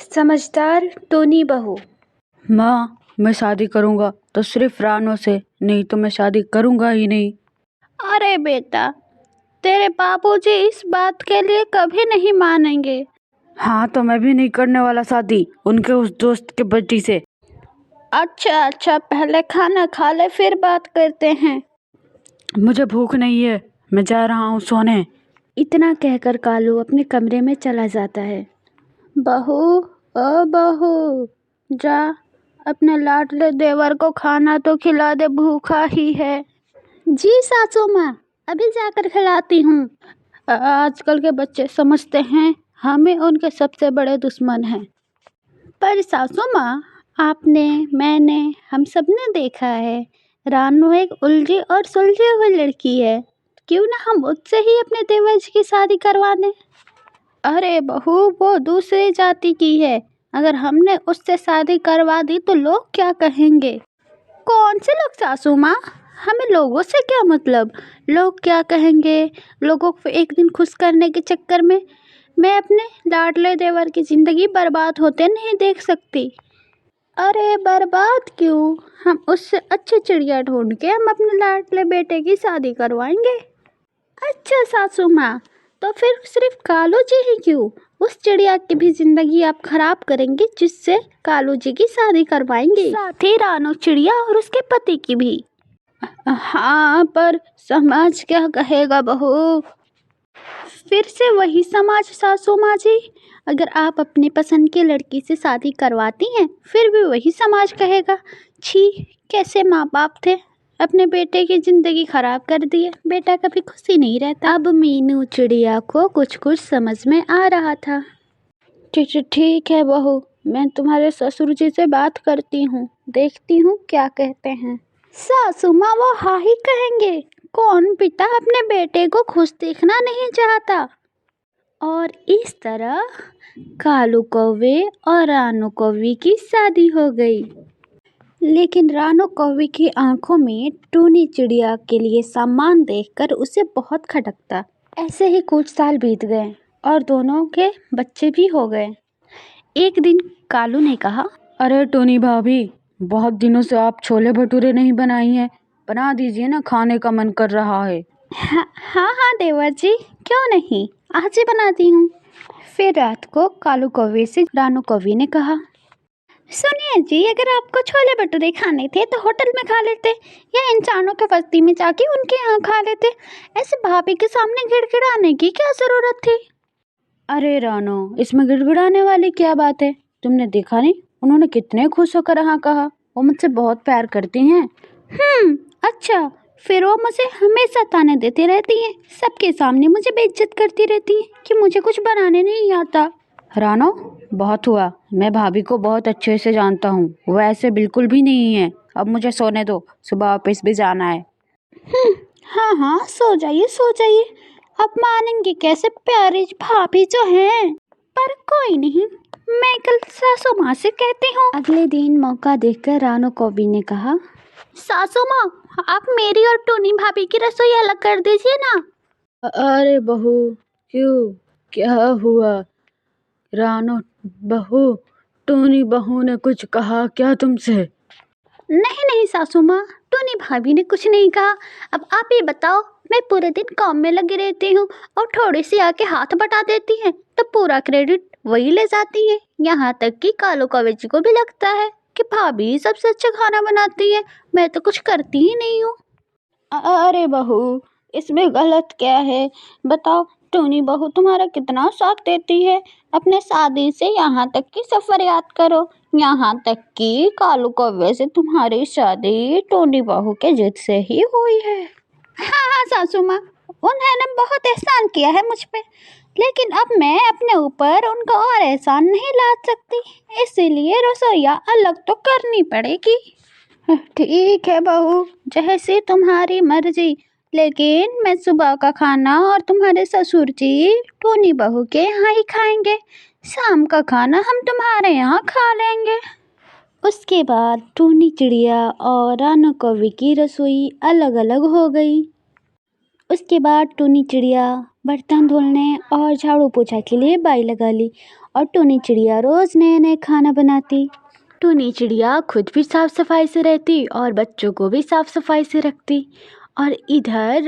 समझदार टोनी बहू। माँ, मैं शादी करूँगा तो सिर्फ रानो से, नहीं तो मैं शादी करूँगा ही नहीं। अरे बेटा, तेरे बाबूजी इस बात के लिए कभी नहीं मानेंगे। हाँ, तो मैं भी नहीं करने वाला शादी उनके उस दोस्त के बेटी से। अच्छा, पहले खाना खा ले फिर बात करते हैं। मुझे भूख नहीं है, मैं जा रहा हूँ सोने। इतना कहकर कालू अपने कमरे में चला जाता है। बहू, ओ बहू, जा अपने लाडले देवर को खाना तो खिला दे, भूखा ही है। जी सासू माँ, अभी जाकर खिलाती हूँ। आजकल के बच्चे समझते हैं हमें उनके सबसे बड़े दुश्मन हैं। पर सासू माँ, आपने, मैंने, हम सब ने देखा है रानू एक उलझी और सुलझी हुई लड़की है। क्यों ना हम उससे ही अपने देवर जी की शादी करवा दें। अरे बहू, वो दूसरी जाति की है, अगर हमने उससे शादी करवा दी तो लोग क्या कहेंगे। कौन से लोग सासू माँ, हमें लोगों से क्या मतलब। लोग क्या कहेंगे, लोगों को एक दिन खुश करने के चक्कर में मैं अपने लाडले देवर की जिंदगी बर्बाद होते नहीं देख सकती। अरे बर्बाद क्यों, हम उससे अच्छी चिड़िया ढूंढ के हम अपने लाडले बेटे की शादी करवाएंगे। अच्छा सासू माँ, तो फिर सिर्फ कालू जी ही क्यों, उस चिड़िया की भी जिंदगी आप खराब करेंगे जिससे कालू जी की शादी करवाएंगे, साथ ही रानू चिड़िया और उसके पति की भी। हाँ, पर समाज क्या कहेगा बहू। फिर से वही समाज सासू माँ जी, अगर आप अपनी पसंद की लड़की से शादी करवाती हैं फिर भी वही समाज कहेगा। छी, कैसे माँ बाप थे, अपने बेटे की जिंदगी खराब कर दिए, बेटा कभी खुशी नहीं रहता। अब मीनू चिड़िया को कुछ कुछ समझ में आ रहा था। ठीक है बहू, मैं तुम्हारे ससुर जी से बात करती हूँ, देखती हूँ क्या कहते हैं। सासू माँ वो हाँ ही कहेंगे, कौन पिता अपने बेटे को खुश देखना नहीं चाहता। और इस तरह कालू कौवे और रानू कौवी की शादी हो गई। लेकिन रानू कौवी की आंखों में टूनी चिड़िया के लिए सम्मान देखकर उसे बहुत खटकता। ऐसे ही कुछ साल बीत गए और दोनों के बच्चे भी हो गए। एक दिन कालू ने कहा, अरे टोनी भाभी, बहुत दिनों से आप छोले भटूरे नहीं बनाई हैं, बना दीजिए ना, खाने का मन कर रहा है। हाँ देवर जी, क्यों नहीं, आज ही बनाती हूँ। फिर रात को कालू कौवे से रानू कौवी ने कहा, सुनिए जी, अगर आपको छोले भटूरे खाने थे तो होटल में खा लेते या इंसानों के बस्ती में जाके उनके यहाँ खा लेते। ऐसे भाभी के सामने गिड़गिड़ाने की क्या जरूरत थी। अरे रानो, इसमें गिड़गिड़ाने वाली क्या बात है, तुमने देखा नहीं उन्होंने कितने खुश होकर हाँ कहा, वो मुझसे बहुत प्यार करती हैं। अच्छा, फिर वो मुझे हमेशा ताने देती रहती हैं, सबके सामने मुझे बेइज्जत करती रहती हैं कि मुझे कुछ बनाने नहीं आता। रानो, बहुत हुआ, मैं भाभी को बहुत अच्छे से जानता हूँ, वो ऐसे बिल्कुल भी नहीं है। अब मुझे सोने दो, सुबह ऑफिस भी जाना है। हाँ, सो जाइए, अब मानेंगे कैसे प्यारी भाभी जो हैं। पर कोई नहीं, मैं कल सासू माँ से कहती हूँ। अगले दिन मौका देखकर रानू कौवी ने कहा, सासू माँ, आप मेरी और टूनी भाभी की रसोई अलग कर दीजिए ना। अरे बहू, क्यों, क्या हुआ? रानो बहू, टोनी बहू ने कुछ कहा क्या तुमसे? नहीं सासू माँ, टूनी भाभी ने कुछ नहीं कहा। अब आप ही बताओ, मैं पूरे दिन काम में लगी रहती हूँ और थोड़ी सी आके हाथ बटा देती हैं तो पूरा क्रेडिट वही ले जाती है। यहाँ तक कि कालू कौवे जी को भी लगता है कि भाभी सबसे अच्छा खाना बनाती है, मैं तो कुछ करती ही नहीं हूँ। अरे बहू, इसमें गलत क्या है, बताओ। टूनी बहू तुम्हारा कितना साथ देती है, अपने शादी से यहाँ तक की सफर याद करो, यहाँ तक कि कालू कौवे से तुम्हारी शादी टूनी बहू के जिद से ही हुई है। हाँ सासू माँ, उन्होंने बहुत एहसान किया है मुझ पे, लेकिन अब मैं अपने ऊपर उनका और एहसान नहीं लाद सकती, इसीलिए रसोइया अलग तो करनी पड़ेगी। ठीक है बहू, जैसी तुम्हारी मर्जी, लेकिन मैं सुबह का खाना और तुम्हारे ससुर जी टूनी बहू के यहाँ ही खाएंगे, शाम का खाना हम तुम्हारे यहाँ खा लेंगे। उसके बाद टूनी चिड़िया और रानू कौवी की रसोई अलग अलग हो गई। उसके बाद टूनी चिड़िया बर्तन धुलने और झाड़ू पोछा के लिए बाई लगा ली और टूनी चिड़िया रोज नए नए खाना बनाती। टूनी चिड़िया खुद भी साफ सफाई से रहती और बच्चों को भी साफ सफाई से रखती। और इधर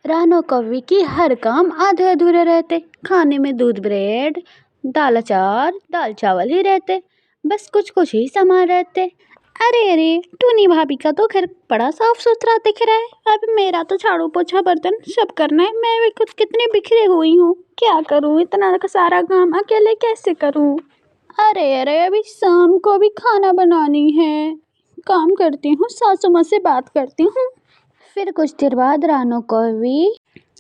रानो कौवी की हर काम आधे अधूरे रहते। खाने में दूध ब्रेड दाल अचार दाल चावल ही रहते, बस कुछ कुछ ही सामान रहते। अरे टूनी भाभी का तो घर बड़ा साफ सुथरा दिख रहा है। अब मेरा तो झाड़ू पोछा बर्तन सब करना है। मैं भी कुछ कितनी बिखरी हुई हूँ, क्या करूँ, इतना सारा काम अकेले कैसे करूँ। अरे अभी शाम को भी खाना बनानी है, काम करती हूँ, सासू माँ से बात करती हूँ। फिर कुछ देर बाद रानो कौवी,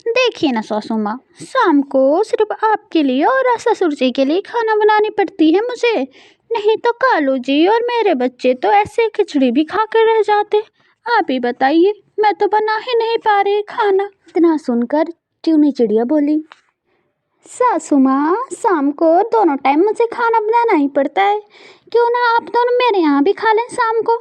देखिए ना सासू माँ, शाम को सिर्फ आपके लिए और ससुर जी के लिए खाना बनानी पड़ती है मुझे, नहीं तो कालू जी और मेरे बच्चे तो ऐसे खिचड़ी भी खा कर रह जाते। आप ही बताइए, मैं तो बना ही नहीं पा रही खाना। इतना सुनकर टूनी चिड़िया बोली, सासू माँ शाम को दोनों टाइम मुझे खाना बनाना ही पड़ता है, क्यों ना आप दोनों मेरे यहाँ भी खा लें शाम को।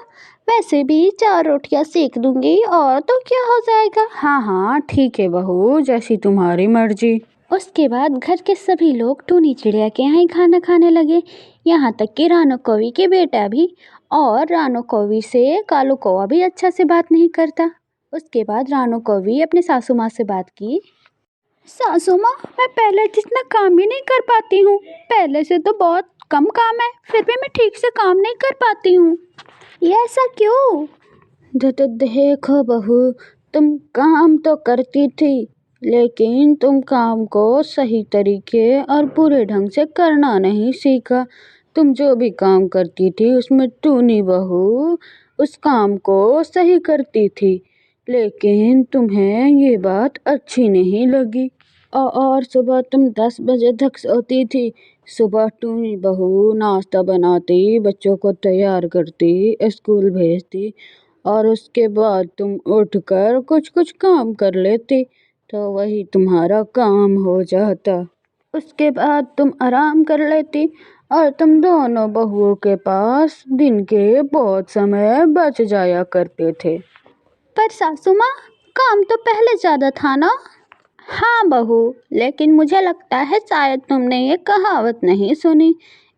वैसे भी 4 रोटियाँ सेक दूंगी और तो क्या हो जाएगा। हाँ हाँ ठीक है बहू, जैसी तुम्हारी मर्जी। उसके बाद घर के सभी लोग टूनी चिड़िया के यहाँ ही खाना खाने लगे, यहाँ तक कि रानो कौवी के बेटा भी। और रानो कौवी से कालू कौवा भी अच्छा से बात नहीं करता। उसके बाद रानो कौवी अपने सासू माँ से बात की, सासू माँ मैं पहले जितना काम ही नहीं कर पाती हूँ, पहले से तो बहुत कम काम है, फिर भी मैं ठीक से काम नहीं कर पाती हूँ, ये ऐसा क्यों। देखो बहू, तुम काम तो करती थी, लेकिन तुम काम को सही तरीके और पूरे ढंग से करना नहीं सीखा। तुम जो भी काम करती थी उसमें टूनी बहू उस काम को सही करती थी, लेकिन तुम्हें ये बात अच्छी नहीं लगी। और सुबह तुम 10 बजे तक सोती थी। सुबह टूनी बहू नाश्ता बनाती, बच्चों को तैयार करती, स्कूल भेजती और उसके बाद तुम उठकर कुछ कुछ काम कर लेती, तो वही तुम्हारा काम हो जाता। उसके बाद तुम आराम कर लेती और तुम दोनों बहुओं के पास दिन के बहुत समय बच जाया करते थे। पर सासू माँ काम तो पहले ज़्यादा था ना। हाँ बहू, लेकिन मुझे लगता है शायद तुमने ये कहावत नहीं सुनी,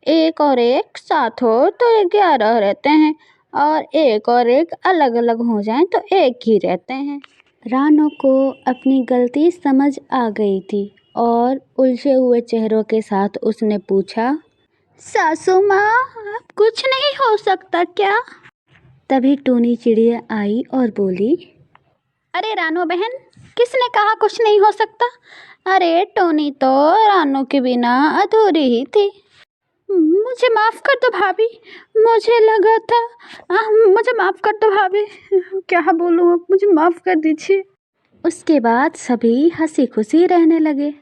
एक और एक साथ हो तो 11 रहते हैं और एक और एक अलग अलग हो जाएं तो एक ही रहते हैं। रानो को अपनी गलती समझ आ गई थी और उलझे हुए चेहरों के साथ उसने पूछा, सासू माँ अब कुछ नहीं हो सकता क्या। तभी टूनी चिड़िया आई और बोली, अरे रानो बहन, किसने कहा कुछ नहीं हो सकता। अरे टोनी तो रानो के बिना अधूरी ही थी। मुझे माफ़ कर दो भाभी, मुझे लगा था, मुझे माफ़ कर दो भाभी, क्या बोलूँ अब, मुझे माफ़ कर दीजिए। उसके बाद सभी हंसी खुशी रहने लगे।